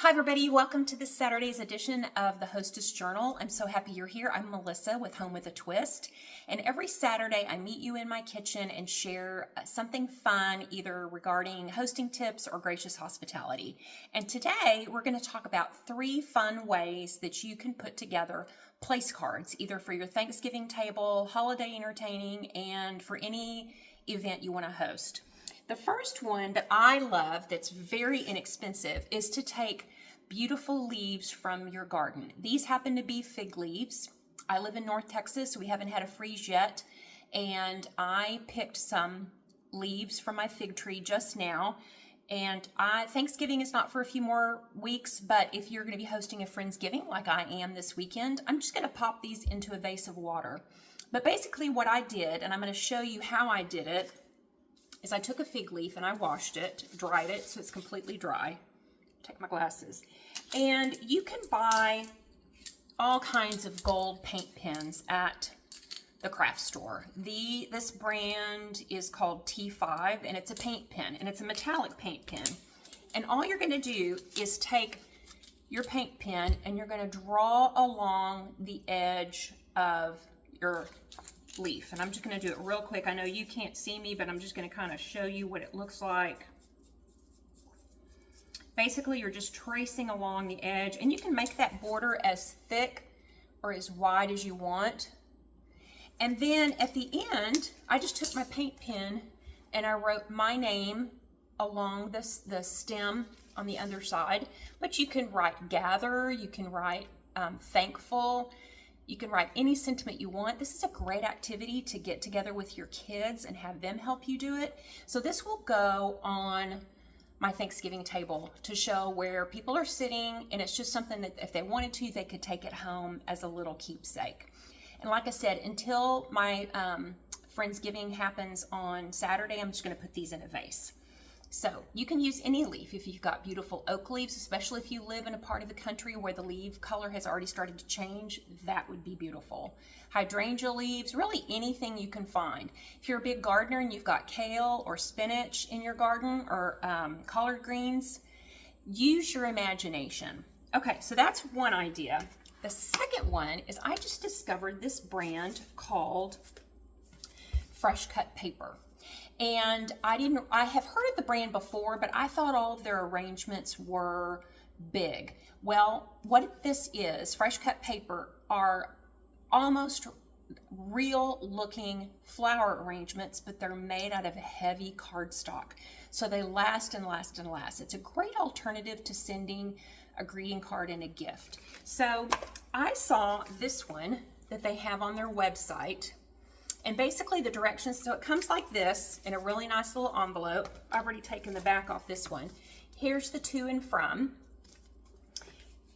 Hi everybody, welcome to this Saturday's edition of the Hostess Journal. I'm so happy you're here. I'm Melissa with Home with a Twist, and every Saturday I meet you in my kitchen and share something fun either regarding hosting tips or gracious hospitality. And today we're going to talk about 3 fun ways that you can put together place cards, either for your Thanksgiving table, holiday entertaining, and for any event you want to host. The first one that I love that's very inexpensive is to take beautiful leaves from your garden. These happen to be fig leaves. I live in North Texas, so we haven't had a freeze yet, and I picked some leaves from my fig tree just now. And Thanksgiving is not for a few more weeks, but if you're going to be hosting a Friendsgiving like I am this weekend, I'm just going to pop these into a vase of water. But basically what I did, and I'm going to show you how I did it, is I took a fig leaf and I washed it, dried it so it's completely dry. Take my glasses. And you can buy all kinds of gold paint pens at the craft store. This brand is called T5, and it's a paint pen, and it's a metallic paint pen. And all you're going to do is take your paint pen and you're going to draw along the edge of your leaf. And I'm just going to do it real quick. I know you can't see me, but I'm just going to kind of show you what it looks like. Basically, you're just tracing along the edge, and you can make that border as thick or as wide as you want. And then at the end, I just took my paint pen and I wrote my name along the stem on the underside. But you can write gather, you can write thankful, you can write any sentiment you want. This is a great activity to get together with your kids and have them help you do it. So this will go on my Thanksgiving table to show where people are sitting, and it's just something that if they wanted to, they could take it home as a little keepsake. And like I said, until my Friendsgiving happens on Saturday, I'm just going to put these in a vase. So you can use any leaf. If you've got beautiful oak leaves, especially if you live in a part of the country where the leaf color has already started to change, that would be beautiful. Hydrangea leaves, really anything you can find. If you're a big gardener and you've got kale or spinach in your garden or collard greens, use your imagination. Okay, so that's one idea. The second one is I just discovered this brand called Fresh Cut Pajper. And I have heard of the brand before, but I thought all of their arrangements were big. Well, what this is, Fresh Cut Pajper, are almost real looking flower arrangements, but they're made out of heavy cardstock. So they last and last and last. It's a great alternative to sending a greeting card and a gift. So I saw this one that they have on their website. And basically the directions, so it comes like this in a really nice little envelope. I've already taken the back off this one. Here's the to and from.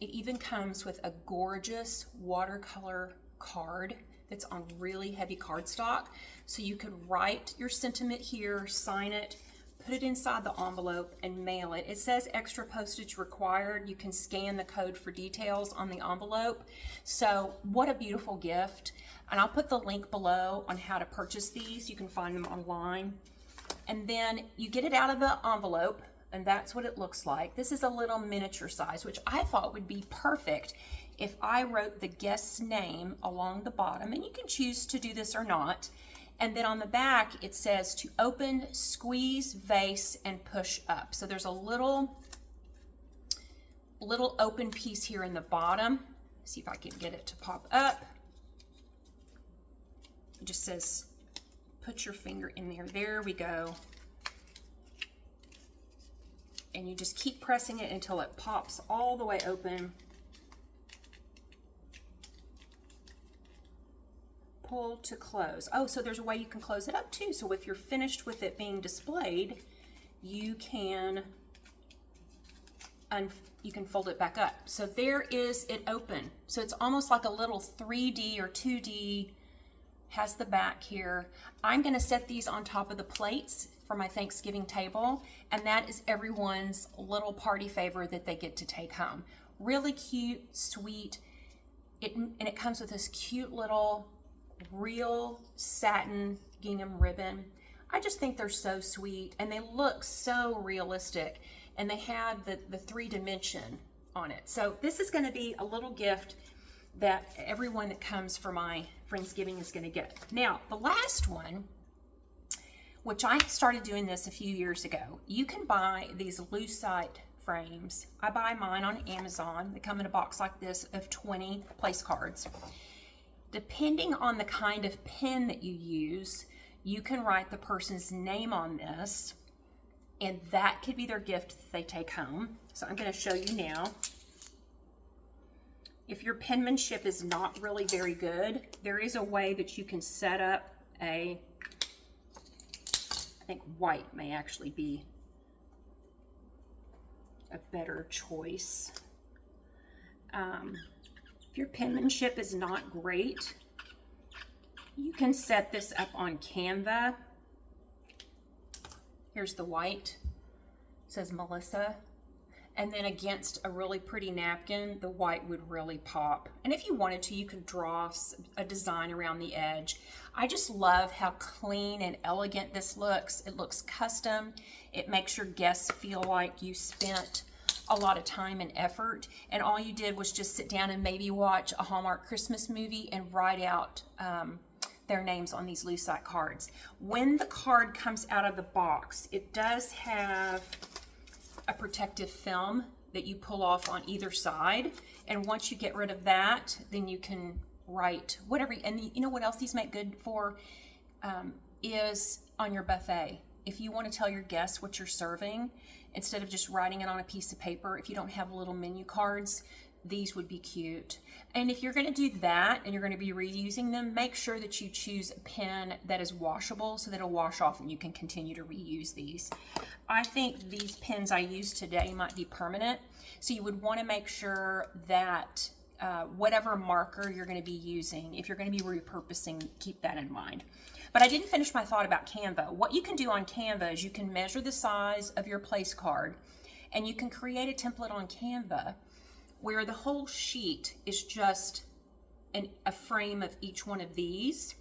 It even comes with a gorgeous watercolor card that's on really heavy cardstock. So you could write your sentiment here, sign it, put it inside the envelope and mail it. It says extra postage required. You can scan the code for details on the envelope. So what a beautiful gift. And I'll put the link below on how to purchase these. You can find them online. And then you get it out of the envelope, and that's what it looks like. This is a little miniature size, which I thought would be perfect if I wrote the guest's name along the bottom. And you can choose to do this or not. And then on the back, it says to open, squeeze, vase, and push up. So there's a little open piece here in the bottom. See if I can get it to pop up. It just says, put your finger in there. There we go. And you just keep pressing it until it pops all the way open. Pull to close. Oh, so there's a way you can close it up too. So if you're finished with it being displayed, you can fold it back up. So there is it open. So it's almost like a little 3D or 2D. Has the back here. I'm going to set these on top of the plates for my Thanksgiving table, and that is everyone's little party favor that they get to take home. Really cute, sweet, and it comes with this cute little real satin gingham ribbon. I just think they're so sweet, and they look so realistic, and they have the 3-dimension on it. So this is going to be a little gift that everyone that comes for my Friendsgiving is going to get. Now, the last one, which I started doing this a few years ago, you can buy these lucite frames. I buy mine on Amazon. They come in a box like this of 20 place cards. Depending on the kind of pen that you use, you can write the person's name on this, and that could be their gift that they take home. So I'm going to show you now. If your penmanship is not really very good, there is a way that you can set up I think white may actually be a better choice. If your penmanship is not great, you can set this up on Canva. Here's the white, it says Melissa. And then against a really pretty napkin, the white would really pop. And if you wanted to, you could draw a design around the edge. I just love how clean and elegant this looks. It looks custom. It makes your guests feel like you spent a lot of time and effort, and all you did was just sit down and maybe watch a Hallmark Christmas movie and write out their names on these lucite cards. When the card comes out of the box, it does have a protective film that you pull off on either side, and once you get rid of that, then you can write whatever. And you know what else these make good for is on your buffet. If you want to tell your guests what you're serving, instead of just writing it on a piece of paper, if you don't have little menu cards, these would be cute. And if you're going to do that and you're going to be reusing them, make sure that you choose a pen that is washable so that it'll wash off and you can continue to reuse these. I think these pens I use today might be permanent, so you would want to make sure that whatever marker you're going to be using, if you're going to be repurposing, keep that in mind. But I didn't finish my thought about Canva. What you can do on Canva is you can measure the size of your place card, and you can create a template on Canva where the whole sheet is just a frame of each one of these.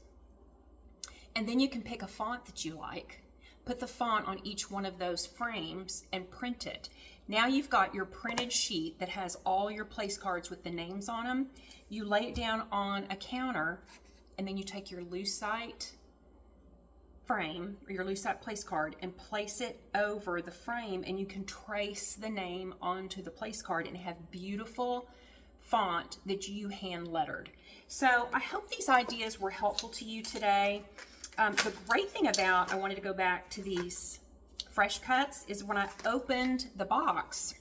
And then you can pick a font that you like, put the font on each one of those frames, and print it. Now you've got your printed sheet that has all your place cards with the names on them. You lay it down on a counter, and then you take your lucite frame or your lucite place card and place it over the frame, and you can trace the name onto the place card and have beautiful font that you hand lettered. So I hope these ideas were helpful to you today. The great thing about, I wanted to go back to these fresh cuts, is when I opened the box,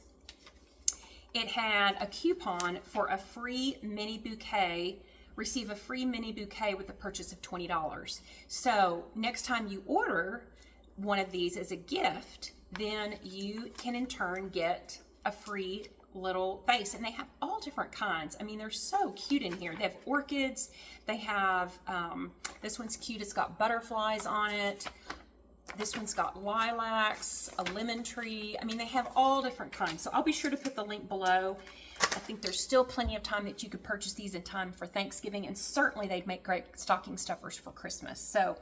it had a coupon for a free mini bouquet. Receive a free mini bouquet with a purchase of $20. So next time you order one of these as a gift, then you can in turn get a free little vase. And they have all different kinds. I mean, they're so cute in here. They have orchids. They have, this one's cute. It's got butterflies on it. This one's got lilacs, a lemon tree. I mean, they have all different kinds. So I'll be sure to put the link below. I think there's still plenty of time that you could purchase these in time for Thanksgiving, and certainly they'd make great stocking stuffers for Christmas. So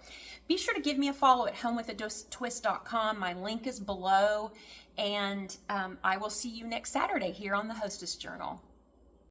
be sure to give me a follow at homewithadwist.com. My link is below, and I will see you next Saturday here on the Hostess Journal.